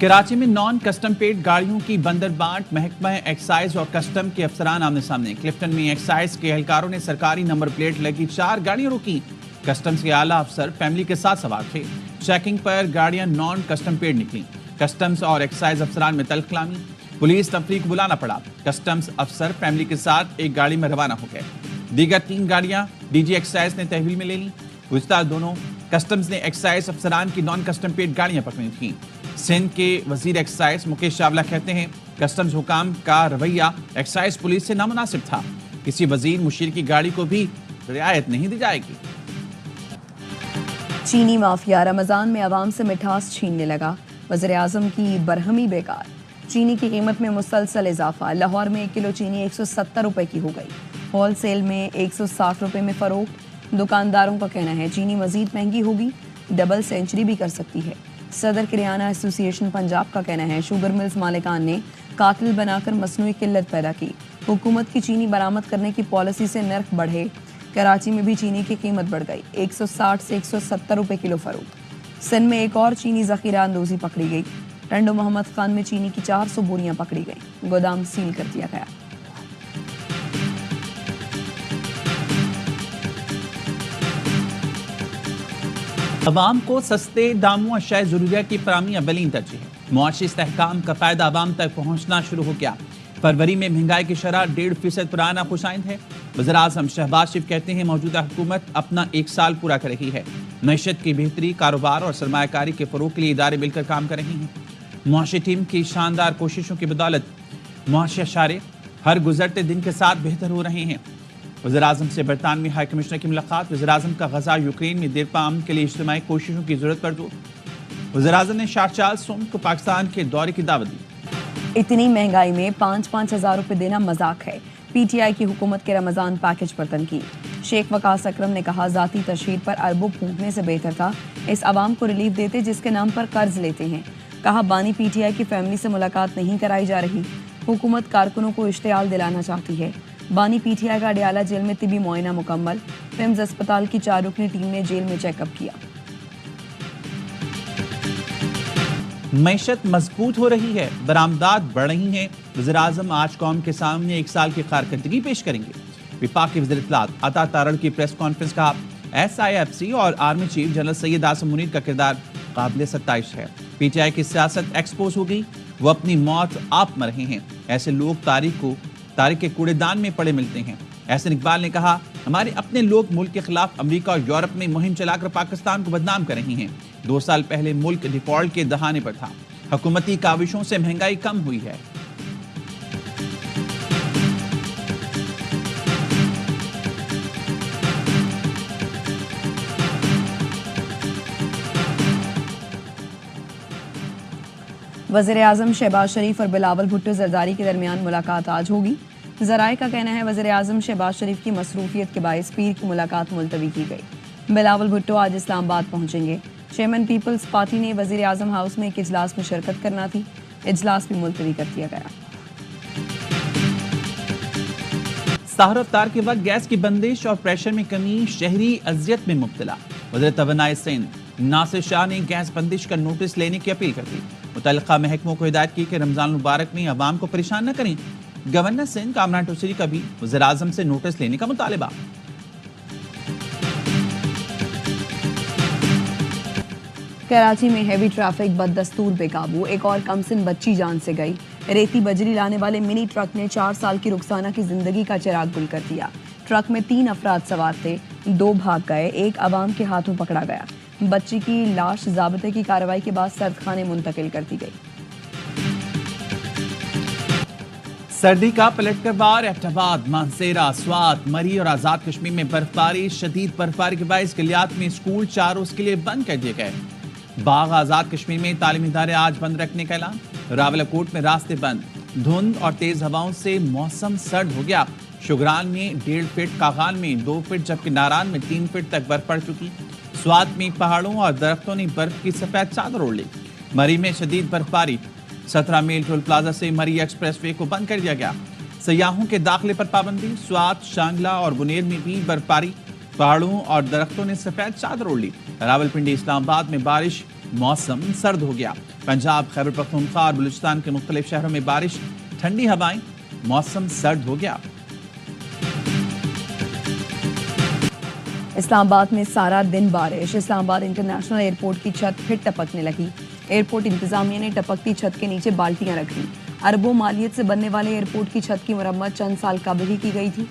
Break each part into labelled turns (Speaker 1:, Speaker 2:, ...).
Speaker 1: کراچی میں non custom paid گاڑیوں کی بندربانٹ، محکمہ ایکسائز اور کسٹم کے افسران آمنے سامنے۔ کلفٹن میں ایکسائز کے اہلکاروں نے سرکاری نمبر پلیٹ لگی 4 گاڑیاں روکی۔ کسٹمز کے اعلیٰ افسر فیملی کے ساتھ سوار تھے۔ چیکنگ پر گاڑیاں نان کسٹم پیڈ نکلیں۔ کسٹمز اور ایکسائز افسران میں تلخ کلامی، پولیس تفریح کو بلانا پڑا۔ کسٹمز افسر فیملی کے ساتھ ایک گاڑی میں روانہ ہو گئے۔ دیگر 3 گاڑیاں ڈی جی ایکسائز نے تحویل میں لے لیں۔ گزشتہ دونوں کسٹمز نے ایکسائز افسران کی نان کسٹم پیڈ گاڑیاں پکڑی تھیں۔ سندھ کے وزیر ایکسائز مکیش چاولہ کہتے ہیں کسٹمز حکام کا رویہ ایکسائز پولیس سے نامناسب تھا۔ کسی وزیر مشیر کی گاڑی کو بھی رعایت نہیں دی جائے گی۔
Speaker 2: چینی مافیا رمضان میں عوام سے مٹھاس چھیننے لگا، وزیر اعظم کی برہمی بیکار۔ چینی کی قیمت میں مسلسل اضافہ، لاہور میں 1 کلو چینی 170 روپے کی ہو گئی، ہول سیل میں 160 روپے میں فروخت۔ دکانداروں کا کہنا ہے چینی مزید مہنگی ہوگی، ڈبل سینچری بھی کر سکتی ہے۔ صدر کریانہ ایسوسی ایشن پنجاب کا کہنا ہے شوگر ملز مالکان نے قاتل بنا کر مصنوعی قلت پیدا کی۔ حکومت کی چینی برآمد کرنے کی پالیسی سے نرخ بڑھے۔ کراچی میں بھی چینی کی قیمت بڑھ گئی، 160 سے 170 روپے کلو فروخت۔ سندھ میں ایک اور چینی ذخیرہ اندوزی پکڑی گئی۔ ٹنڈو محمد خان میں چینی کی 400 بوریاں پکڑی گئیں، گودام سیل کر دیا گیا۔
Speaker 1: عوام کو سستے داموں اشیاء ضروریات کی فراہمی اولین ترجیح ہے۔ معاشی استحکام کا فائدہ عوام تک پہنچنا شروع ہو گیا۔ فروری میں مہنگائی کی شرح 1.5% پر آنا خوش آئند ہے۔ وزیر اعظم شہباز شریف کہتے ہیں موجودہ حکومت اپنا 1 سال پورا کر رہی ہے۔ معیشت کی بہتری، کاروبار اور سرمایہ کاری کے فروغ کے لیے ادارے مل کر کام کر رہے ہیں۔ معاشی ٹیم کی شاندار کوششوں کی بدولت معاشی اشارے ہر گزرتے دن کے ساتھ بہتر ہو رہے ہیں۔ وزیر اعظم سے برطانوی ہائی کمشنر کی ملاقات۔ وزیر اعظم کا غزہ یوکرین میں دیرپا امن کے لیے اجتماعی کوششوں کی ضرورت پر زور۔ وزیر اعظم نے شاہ چارلس سوم کو پاکستان کے دورے کی دعوت دی۔
Speaker 2: اتنی مہنگائی میں 5-5 ہزار روپے دینا مذاق ہے، پی ٹی آئی کی حکومت کے رمضان پیکج پر تنقید۔ شیخ وقاص اکرم نے کہا ذاتی تشہیر پر اربوں پھونکنے سے بہتر تھا اس عوام کو ریلیف دیتے جس کے نام پر قرض لیتے ہیں۔ کہا بانی پی ٹی آئی کی فیملی سے ملاقات نہیں کرائی جا رہی، حکومت کارکنوں کو اشتعال دلانا چاہتی ہے۔ بانی پی ٹی آئی کا اڈیالہ جیل میں طبی معائنہ مکمل، فمز اسپتال کی 4 رکنی ٹیم نے جیل میں چیک اپ کیا۔
Speaker 1: معیشت مضبوط ہو رہی ہے، برآمدات بڑھ رہی ہیں۔ وزیر اعظم آج قوم کے سامنے 1 سال کی کارکردگی پیش کریں گے۔ وفاق کے وزیر اطلاعات عطا تارڑ کی پریس کانفرنس کہا ایس آئی ایف سی اور army chief general Syed Asim Munir کا کردار قابل ستائش ہے۔ پی ٹی آئی کی سیاست ایکسپوز ہو گئی، وہ اپنی موت آپ مر رہے ہیں۔ ایسے لوگ تاریخ کے کوڑے دان میں پڑے ملتے ہیں۔ احسن اقبال نے کہا ہمارے اپنے لوگ ملک کے خلاف امریکہ اور یورپ میں مہم چلا کر پاکستان کو بدنام کر رہے ہیں۔ 2 سال پہلے ملک ڈیفالٹ کے دہانے پر تھا، حکومتی کاوشوں سے مہنگائی کم ہوئی ہے۔
Speaker 2: وزیر اعظم شہباز شریف اور بلاول بھٹو زرداری کے درمیان ملاقات آج ہوگی۔ ذرائع کا کہنا ہے وزیر اعظم شہباز شریف کی مصروفیت کے باعث پیر کی ملاقات ملتوی کی گئی۔ بلاول بھٹو آج اسلام آباد پہنچیں گے۔ چیئرمین پیپلز پارٹی نے وزیر اعظم ہاؤس میں ایک اجلاس میں شرکت کرنا تھی، اجلاس بھی ملتوی کر دیا گیا۔
Speaker 1: سحر افطار کے وقت گیس کی بندش اور پریشر میں کمی، شہری اذیت میں مبتلا۔ وزیر توانائی سندھ ناصر شاہ نے گیس بندش کا نوٹس لینے کی اپیل کر دی۔ متعلقہ محکموں کو ہدایت کی کہ رمضان المبارک میں عوام کو پریشان نہ کریں۔ گورنر سندھ کامران ٹوسری کا بھی وزیر اعظم سے نوٹس لینے کا مطالبہ۔
Speaker 2: کراچی میں ہیوی ٹریفک بدستور بے قابو، ایک اور کمسن بچی جان سے گئی۔ ریتی بجری لانے والے منی ٹرک نے 4 سال کی رخسانہ کی زندگی کا چراغ گل کر دیا۔ ٹرک میں 3 افراد سوار تھے، 2 بھاگ گئے، 1 عوام کے ہاتھوں پکڑا گیا۔ بچی کی لاش ضابطے کی کارروائی کے بعد سرد خانے منتقل کر دی گئی۔
Speaker 1: سردی کا پلٹ کر بار، ایبٹ آباد، مانسیرہ، سوات، مری اور آزاد کشمیر میں برفباری، شدید برفباری کے باعث کلیات میں اسکول 4 روز کے لیے بند کر دیے گئے۔ باغ آزاد کشمیر میں تعلیمی ادارے آج بند رکھنے کا اعلان۔ راولاکوٹ میں راستے بند، دھند اور تیز ہواؤں سے موسم سرد ہو گیا۔ شگران میں 1.5 فٹ، کاغان میں 2 فٹ جبکہ ناران میں 3 فٹ تک برف پڑ چکی۔ سوات میں پہاڑوں اور درختوں نے برف کی سفید چادر اوڑھ لی۔ مری میں شدید برفباری، 17 میل ٹول پلازا سے مری ایکسپریس وے کو بند کر دیا گیا۔ سیاحوں کے داخلے پر پابندی۔ سوات، شانگلہ اور بنیر میں بھی برفباری، پہاڑوں اور درختوں نے سفید چادر اوڑھ لی۔ راولپنڈی، اسلام آباد میں بارش मौसम सर्द हो गया। पंजाब, खैबर पख्तूनख्वा और बलूचिस्तान के मुख्तलिफ शहरों में बारिश, ठंडी हवाएं, मौसम सर्द हो गया।
Speaker 2: इस्लामाबाद में सारा दिन बारिश। इस्लामाबाद इंटरनेशनल एयरपोर्ट की छत फिर टपकने लगी। एयरपोर्ट इंतजामिया ने टपकती छत के नीचे बाल्टियां रख दी। अरबों मालियत से बनने वाले एयरपोर्ट की छत की मरम्मत चंद साल कबल ही की गई थी।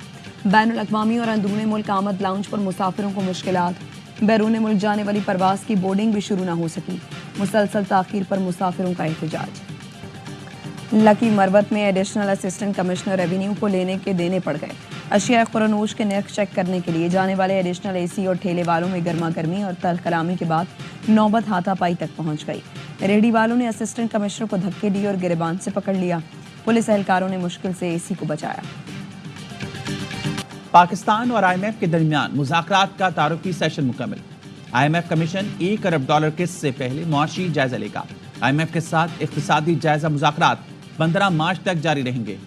Speaker 2: बैनुल अक़वामी और अंदरूनी मुल्क आमद लाउंज पर मुसाफिरों को मुश्किलात। बैरून मुल्क जाने वाली परवास की बोर्डिंग भी शुरू न हो सकी। मुसलसल ताख़ीर पर मुसाफिरों का एहतजाज। लकी मरवत में एडिशनल असिस्टेंट कमिश्नर रेवेन्यू को लेने के देने पड़ गए। अशिया खुरानोश के नर्ख चेक करने के लिए जाने वाले एडिशनल एसी और ठेले वालों में गर्मा गर्मी और तल्ख कलामी के बाद नौबत हाथापाई तक पहुंच गई। रेहड़ी वालों ने असिस्टेंट कमिश्नर को धक्के दिए और गिरबान से पकड़ लिया। पुलिस एहलकारों ने मुश्किल से एसी को बचाया।
Speaker 1: पाकिस्तान और IMF के दरमियान मुज़ाकरात का तारुफी सेशन मुकम्मल। IMF कमीशन $1 अरब किस्त से पहले मुआशी जायजा लेगा। IMF के साथ इक़्तिसादी जायजा मुज़ाकरात 15 मार्च तक जारी रहेंगे।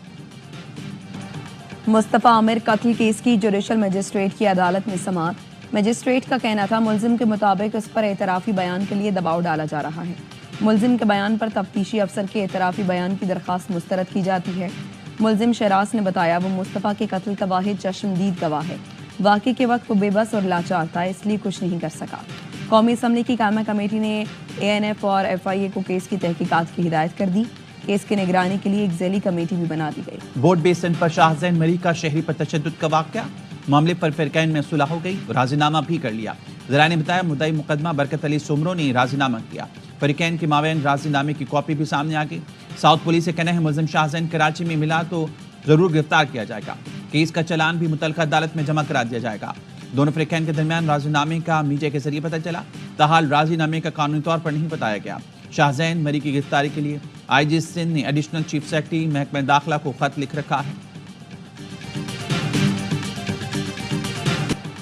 Speaker 2: मुस्तफ़ा आमिर कत्ल केस की जुडिशल मजिस्ट्रेट की अदालत में समाअत। मजिस्ट्रेट का कहना था मुल्जिम के मुताबिक उस पर एतराफ़ी बयान के लिए दबाव डाला जा रहा है। मुल्जिम के बयान पर तफ्तीशी अफसर के एतराफ़ी बयान की दरख्वास्त मुस्तरद की जाती है। मुल्जिम शहराज ने बताया वो मुस्तफ़ा के कत्ल का वाहिद चश्मदीद गवाह है। वाक़े के वक्त वो बेबस और लाचार था, इसलिए कुछ नहीं कर सका। कौमी असम्बली की कायमा कमेटी ने ANF और FIA को केस की तहकीकात की हिदायत कर दी। केस की निगरानी के लिए एक ज़ैली कमेटी भी बना दी गई।
Speaker 1: वोट बेसिन पर शाहजैन मरी का शहरी पर तशद्दुद का वाक़या। मामले पर फिरकैन में सुलह हो गई, राजीनामा भी कर लिया। ज़राए ने बताया मुद्दई मुकदमा बरकत अली सुमरो ने राजीनामा किया। फिरकैन के मावेन राजीनामे की कॉपी भी सामने आ गई। साउथ पुलिस से कहना है मुल्जिम शाहजैन कराची में मिला तो जरूर गिरफ्तार किया जाएगा। केस का चलान भी मुतल्लिका अदालत में जमा करा दिया जाएगा। दोनों फिरकैन के दरमियान राजीनामे का मीडिया के जरिए पता चला। ताहाल राजीनामे का कानूनी तौर पर नहीं बताया गया। शाहजैन मरी की गिरफ्तारी के लिए IG सिंध ने एडिशनल चीफ सेक्रेटरी महकमा दाखिला को खत लिख रखा है।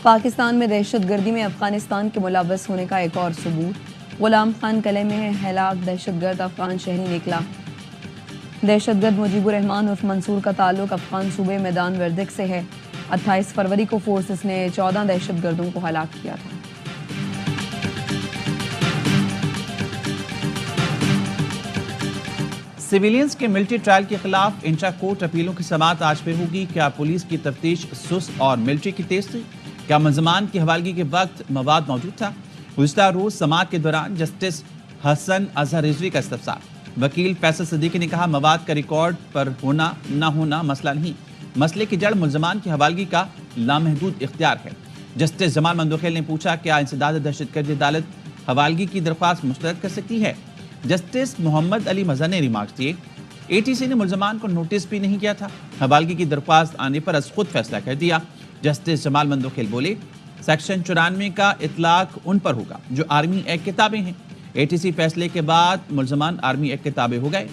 Speaker 2: पाकिस्तान में दहशतगर्दी में अफगानिस्तान के मुलव्वस होने का एक और सबूत। गुलाम खान कले में हलाक दहशतगर्द अफगान शहरी निकला। दहशतगर्द मुजीबुर रहमान उर्फ मंसूर का ताल्लुक अफगान सूबे मैदान वर्दिक से है। 28 फरवरी को फोर्सेस ने 14 दहशतगर्दों को हलाक किया था।
Speaker 1: सिविलियंस के मिलिट्री ट्रायल के खिलाफ इंट्रा कोर्ट अपीलों की समाअत आज फिर होगी। क्या पुलिस की तफ्तीश सुस्त और मिलिट्री की तेज थी? क्या मुल्ज़मान की हवालगी के वक्त मवाद मौजूद था? गुज़िश्ता रोज समाअत के दौरान जस्टिस हसन अजहर रिजवी का इस्तफसार। वकील फैसल सिद्दीकी ने कहा मवाद का रिकॉर्ड पर होना ना होना मसला नहीं, मसले की जड़ मुल्ज़मान की हवालगी का लामहदूद इख्तियार है। जस्टिस जमाल मंदोखेल ने पूछा क्या इंसदाद दहशतगर्दी अदालत हवालगी की दरख्वास्त मुस्तरद कर सकती है? जस्टिस मोहम्मद अली मज़हर ने रिमार्क्स दिए ATC ने मुल्ज़मान को नोटिस भी नहीं किया था, हवालगी की दरख्वास्त आने पर अज खुद फैसला कर दिया। जस्टिस जमाल मंदोखेल बोले सेक्शन 94 का इतलाक उन पर होगा जो आर्मी एक्ट के ताबे हैं। ATC फैसले के बाद मुल्ज़मान आर्मी एक्ट के ताबे हो गए।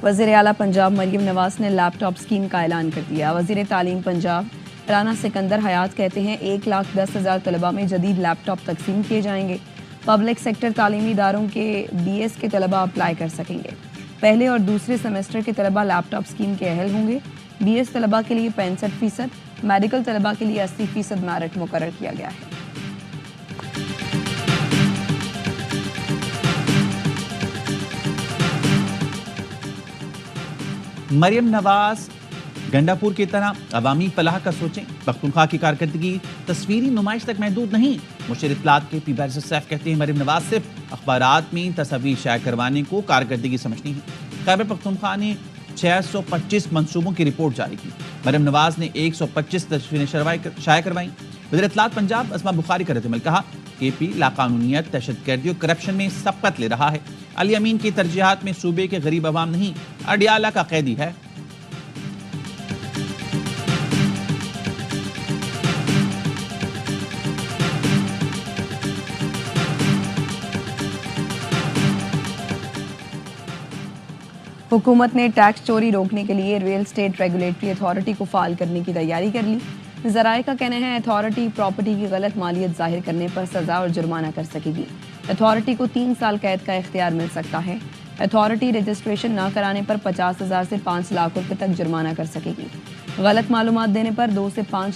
Speaker 2: वज़ीर आला पंजाब मरियम नवाज ने लैपटॉप स्कीम का ऐलान कर दिया। वज़ीर तालीम पंजाब राना सिकंदर हयात कहते हैं 1,10,000 तलबा में जदीद लैपटॉप तकसीम किए जाएंगे। पब्लिक सेक्टर तालीमी इदारों के BS के तलबा अप्लाई कर सकेंगे। पहले और दूसरे सेमेस्टर के तलबा लैपटॉप स्कीम के अहल होंगे। BS तलबा के लिए 65%, मेडिकल तलबा के लिए 80% मेरिट मुकर्रर किया गया है।
Speaker 1: मरियम नवाज गंडापुर की तरह अवामी फलाह का सोचें। पख्तूनख्वा की कारकर्दगी तस्वीरी नुमाइश तक महदूद नहीं। मुशीर इत्तलात के पीबारिस सैफ कहते हैं मरियम नवाज सिर्फ अखबारात में तस्वीर शाया करवाने को कारकर्दगी समझती है। खैबर पख्तूनख्वा ने 625 मंसूबों की रिपोर्ट जारी की। मरियम नवाज ने 125 तस्वीरें शाया करवाई। वज़ीर इत्तलात पंजाब अस्मा बुखारी का रद्द-ए-अमल कहा KP लाकानूनियत, दहशतगर्दी और करप्शन में सबकत ले रहा है। अली अमीन की तरजीहात में सूबे के गरीब अवाम नहीं अडियाला का कैदी है।
Speaker 2: हुकूमत ने टैक्स चोरी रोकने के लिए रियल एस्टेट रेगुलेटरी अथॉरिटी को फाल करने की तैयारी कर ली। ज़राए का कहना है अथॉरिटी प्रॉपर्टी की गलत मालियत जाहिर करने पर सज़ा और जुर्माना कर सकेगी। अथॉरिटी को 3 साल कैद का इख्तियार मिल सकता है। अथॉरिटी रजिस्ट्रेशन न कराने पर 50,000 से 5 लाख रुपए तक जुर्माना कर सकेगी। गलत मालूमात देने पर 2 से 5